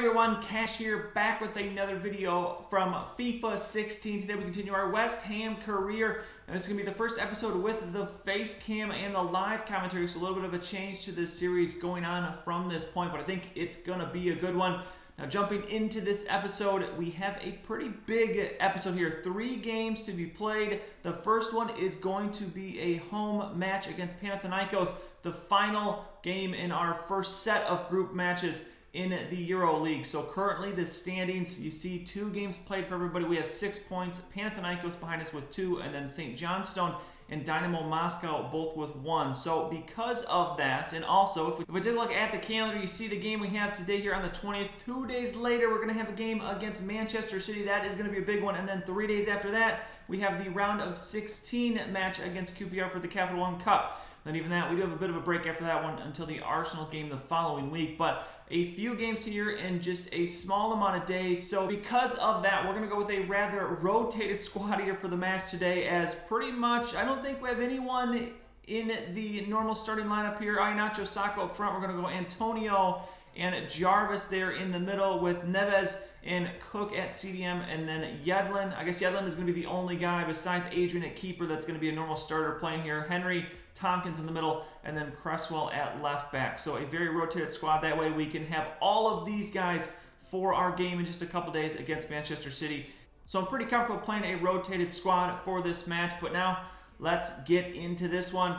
everyone, Cash here, back with another video from FIFA 16. Today we continue our West Ham career, and this is going to be the first episode with the face cam and the live commentary, so a little bit of a change to this series going on from this point, but I think it's going to be a good one. Now jumping into this episode, we have a pretty big episode here. 3 games to be played. The first one is going to be a home match against Panathinaikos, the final game in our first set of group matches in the Euro League. So currently the standings, you see 2 games played for everybody. We have 6 points. Panathinaikos behind us with 2, and then St. Johnstone and Dynamo Moscow both with 1. So because of that, and also if we take a look at the calendar, you see the game we have today here on the 20th. 2 days later, we're going to have a game against Manchester City. That is going to be a big one. And then 3 days after that, we have the round of 16 match against QPR for the Capital One Cup. Then even that, we do have a bit of a break after that one until the Arsenal game the following week. But a few games here in just a small amount of days. So because of that, we're going to go with a rather rotated squad here for the match today, as pretty much I don't think we have anyone in the normal starting lineup here. Iheanacho, Sacco up front. We're going to go Antonio and Jarvis there in the middle with Neves and Cook at CDM, and then Yedlin. I guess Yedlin is going to be the only guy besides Adrian at keeper that's going to be a normal starter playing here. Henry, Tompkins in the middle, and then Cresswell at left back. So a very rotated squad. That way we can have all of these guys for our game in just a couple days against Manchester City. So I'm pretty comfortable playing a rotated squad for this match. But now let's get into this one.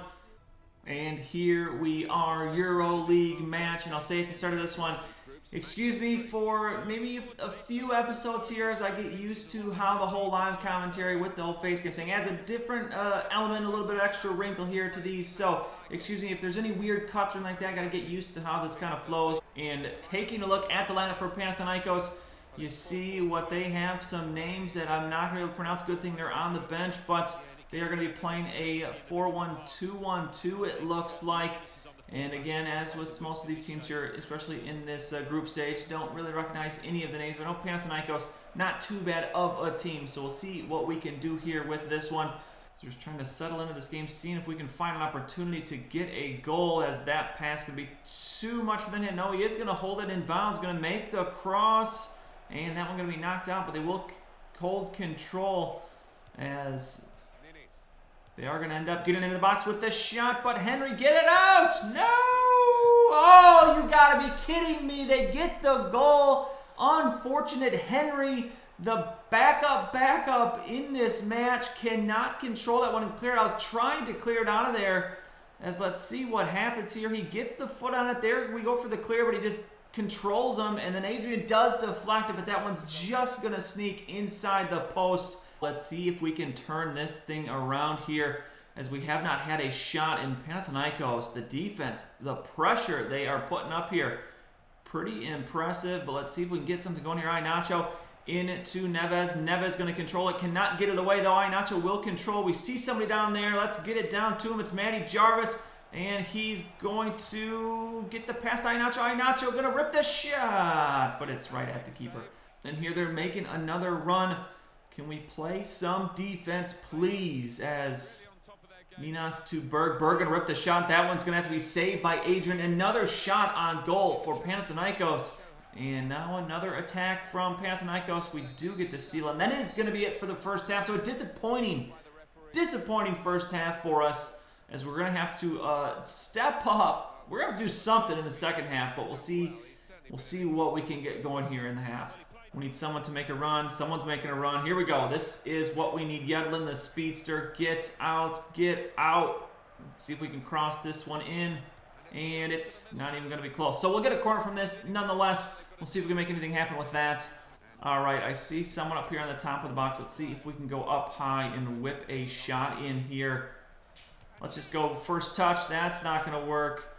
And here we are, Euro League match. And I'll say at the start of this one, excuse me for maybe a few episodes here as I get used to how the whole live commentary with the whole face cam thing adds a different element, a little bit of extra wrinkle here to these. So excuse me if there's any weird cuts or like that. I got to get used to how this kind of flows. And taking a look at the lineup for Panathinaikos, you see what they have, some names that I'm not going to be able to pronounce. Good thing they're on the bench, but they are going to be playing a 4-1-2-1-2, it looks like. And again, as with most of these teams here, especially in this group stage, don't really recognize any of the names. But I know Panathinaikos, not too bad of a team. So we'll see what we can do here with this one. So just trying to settle into this game, seeing if we can find an opportunity to get a goal, as that pass could be too much for the hit. No, he is going to hold it in bounds, going to make the cross. And that one going to be knocked out, but they will hold control as they are going to end up getting into the box with the shot, but Henry, get it out! No! Oh, you got to be kidding me. They get the goal. Unfortunate Henry, the backup in this match, cannot control that one and clear it. I was trying to clear it out of there, as let's see what happens here. He gets the foot on it. There we go for the clear, but he just controls him, and then Adrian does deflect it, but that one's just going to sneak inside the post. Let's see if we can turn this thing around here, as we have not had a shot in Panathinaikos. The defense, the pressure they are putting up here, pretty impressive. But let's see if we can get something going here. Iheanacho into Neves. Neves going to control it. Cannot get it away, though. Iheanacho will control. We see somebody down there. Let's get it down to him. It's Matty Jarvis, and he's going to get the pass to Iheanacho. Iheanacho going to rip the shot, but it's right at the keeper. And here they're making another run. Can we play some defense, please? As Minas to Berg. Berg going to rip the shot. That one's going to have to be saved by Adrian. Another shot on goal for Panathinaikos. And now another attack from Panathinaikos. We do get the steal. And that is going to be it for the first half. So a disappointing first half for us, as we're going to have to step up. We're going to have to do something in the second half, but we'll see what we can get going here in the half. We need someone to make a run. Someone's making a run. Here we go. This is what we need. Yedlin, the speedster. Get out. Get out. Let's see if we can cross this one in. And it's not even going to be close. So we'll get a corner from this nonetheless. We'll see if we can make anything happen with that. All right. I see someone up here on the top of the box. Let's see if we can go up high and whip a shot in here. Let's just go first touch. That's not going to work.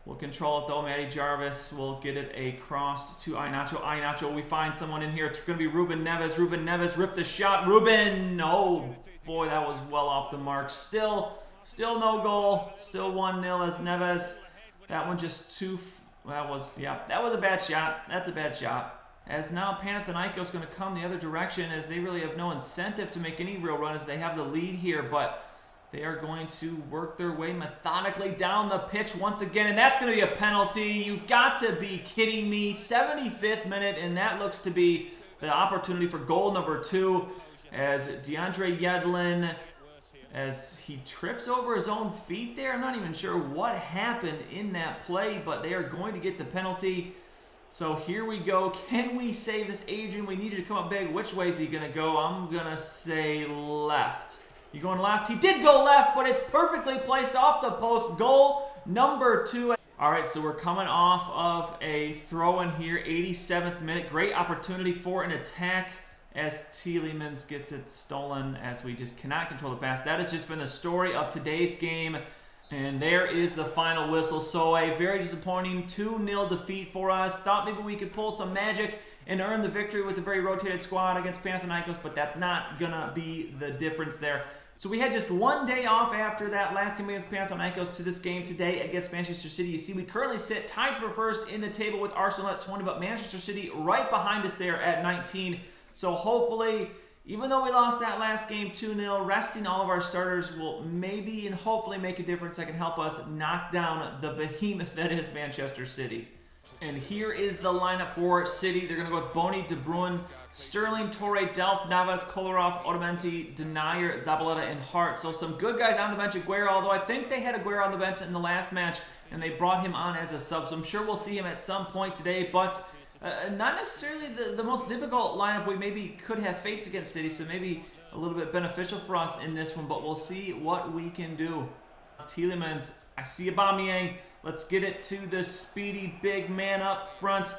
We'll control it, though. Matty Jarvis will get it across to Iheanacho. Iheanacho, we find someone in here. It's going to be Ruben Neves. Ruben Neves, rip the shot. Ruben! Oh, boy, that was well off the mark. Still no goal. Still 1-0 as Neves. That one just too... that was a bad shot. That's a bad shot. As now Panathinaikos going to come the other direction, as they really have no incentive to make any real run, as they have the lead here. But They are going to work their way methodically down the pitch once again, and that's going to be a penalty. You've got to be kidding me. 75th minute, and that looks to be the opportunity for goal number 2 as DeAndre Yedlin, as he trips over his own feet there. I'm not even sure what happened in that play, but they are going to get the penalty. So here we go. Can we save this, Adrian? We need you to come up big. Which way is he going to go? I'm going to say left. You going left? He did go left, but it's perfectly placed off the post. Goal number 2. All right, so we're coming off of a throw-in here, 87th minute. Great opportunity for an attack as Tielemans gets it stolen, as we just cannot control the pass. That has just been the story of today's game, and there is the final whistle. So a very disappointing 2-0 defeat for us. Thought maybe we could pull some magic and earn the victory with a very rotated squad against Panathinaikos, but that's not going to be the difference there. So we had just one day off after that last game against Panathinaikos to this game today against Manchester City. You see, we currently sit tied for first in the table with Arsenal at 20, but Manchester City right behind us there at 19. So hopefully, even though we lost that last game 2-0, resting all of our starters will maybe and hopefully make a difference that can help us knock down the behemoth that is Manchester City. And here is the lineup for City. They're going to go with Bony, De Bruyne, Sterling, Torre, Delph, Navas, Kolarov, Otamendi, Denier, Zabaleta, and Hart. So some good guys on the bench. Aguero, although I think they had Aguero on the bench in the last match, and they brought him on as a sub. So I'm sure we'll see him at some point today, but not necessarily the most difficult lineup we maybe could have faced against City, so maybe a little bit beneficial for us in this one, but we'll see what we can do. Tielemans, I see Aubameyang. Let's get it to the speedy big man up front.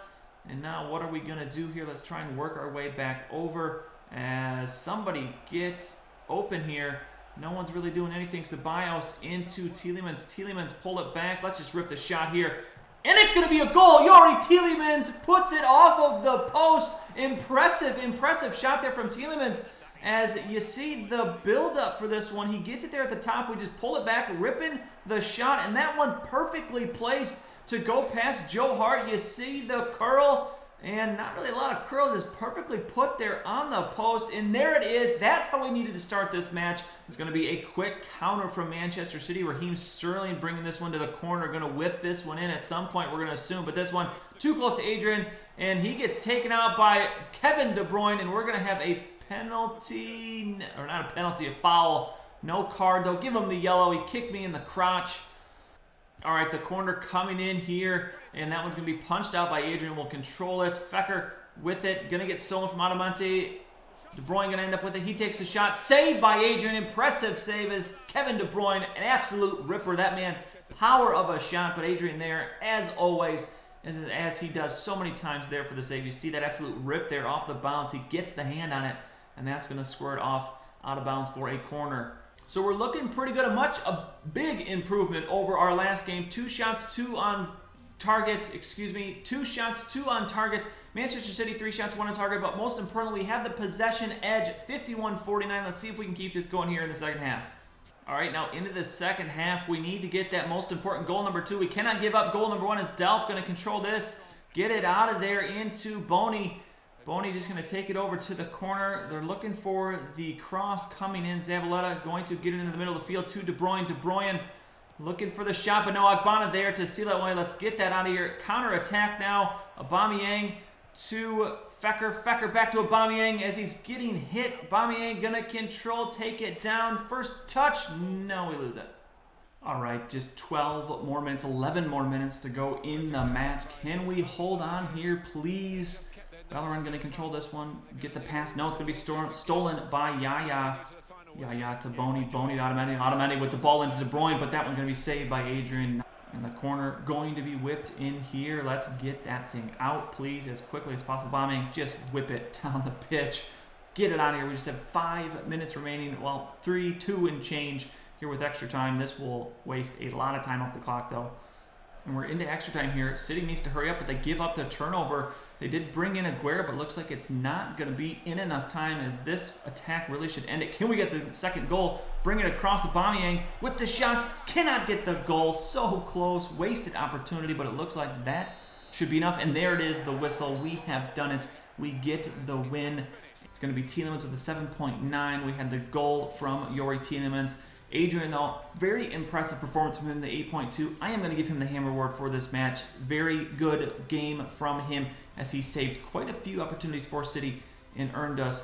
And now what are we going to do here? Let's try and work our way back over as somebody gets open here. No one's really doing anything. Ceballos into Tielemans. Tielemans pull it back. Let's just rip the shot here. And it's going to be a goal. Yuri Tielemans puts it off of the post. Impressive shot there from Tielemans. As you see the build-up for this one, he gets it there at the top. We just pull it back, ripping the shot, and that one perfectly placed to go past Joe Hart. You see the curl, and not really a lot of curl, just perfectly put there on the post, and there it is. That's how we needed to start this match. It's going to be a quick counter from Manchester City. Raheem Sterling bringing this one to the corner, going to whip this one in at some point, we're going to assume, but this one too close to Adrian, and he gets taken out by Kevin De Bruyne, and we're going to have a penalty, or not a penalty, a foul. No card, though. Give him the yellow. He kicked me in the crotch. All right, the corner coming in here, and that one's going to be punched out by Adrian. We'll control it. Fecker with it. Going to get stolen from Adamante. De Bruyne going to end up with it. He takes the shot. Saved by Adrian. Impressive save as Kevin De Bruyne. An absolute ripper. That man, power of a shot, but Adrian there, as always, as he does so many times there for the save. You see that absolute rip there off the bounce. He gets the hand on it, and that's going to squirt off out of bounds for a corner. So we're looking pretty good. A big improvement over our last game. 2 shots, 2 on target. 2 shots, 2 on target. Manchester City, 3 shots, 1 on target. But most importantly, we have the possession edge, 51-49. Let's see if we can keep this going here in the second half. All right, now into the second half, we need to get that most important goal number 2. We cannot give up goal number 1 as Delph going to control this. Get it out of there into Boney. Boney just going to take it over to the corner. They're looking for the cross coming in. Zabaleta going to get it into the middle of the field to De Bruyne. De Bruyne looking for the shot, but no Agbana there to steal that away. Let's get that out of here. Counter attack now. Aubameyang to Fecker. Fecker back to Aubameyang as he's getting hit. Aubameyang going to control, take it down. First touch. No, we lose it. All right, just 12 more minutes, 11 more minutes to go in the match. Can we hold on here, please? Bellerin going to control this one. Get the pass. No, it's going to be stolen by Yaya. Yaya to Boney. Boney to Otamendi. Otamendi with the ball into De Bruyne, but that one going to be saved by Adrian. And the corner going to be whipped in here. Let's get that thing out, please, as quickly as possible. Bombing, just whip it down the pitch. Get it out of here. We just have 5 minutes remaining. Well, 3, 2 and change here with extra time. This will waste a lot of time off the clock, though. And we're into extra time here. City needs to hurry up, but they give up the turnover. They did bring in Aguero, but looks like it's not going to be in enough time as this attack really should end it. Can we get the second goal? Bring it across Aubameyang with the shot. Cannot get the goal. So close. Wasted opportunity, but it looks like that should be enough. And there it is, the whistle. We have done it. We get the win. It's going to be Tielemans with a 7.9. We had the goal from Yuri Tielemans. Adrian, though, very impressive performance from him, the 8.2. I am going to give him the Ham Award for this match. Very good game from him as he saved quite a few opportunities for City and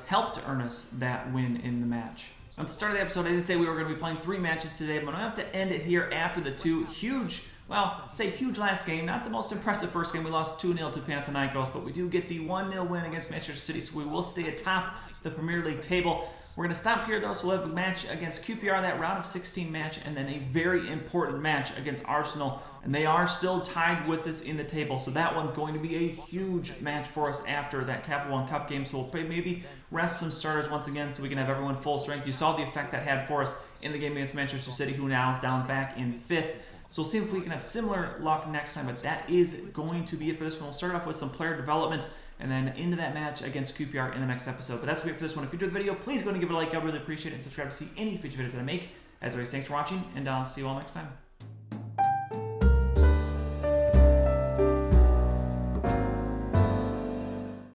helped to earn us that win in the match. At the start of the episode, I did say we were going to be playing 3 matches today, but I'm going to have to end it here after the 2 huge, well, say huge last game. Not the most impressive first game. We lost 2-0 to Panathinaikos, but we do get the 1-0 win against Manchester City, so we will stay atop the Premier League table. We're going to stop here, though, so we'll have a match against QPR, that round of 16 match, and then a very important match against Arsenal. And they are still tied with us in the table, so that one's going to be a huge match for us after that Capital One Cup game. So we'll maybe rest some starters once again so we can have everyone full strength. You saw the effect that had for us in the game against Manchester City, who now is down back in 5th. So we'll see if we can have similar luck next time, but that is going to be it for this one. We'll start off with some player development and then into that match against QPR in the next episode. But that's it for this one. If you enjoyed the video, please go and give it a like. I'd really appreciate it, and subscribe to see any future videos that I make. As always, thanks for watching, and I'll see you all next time.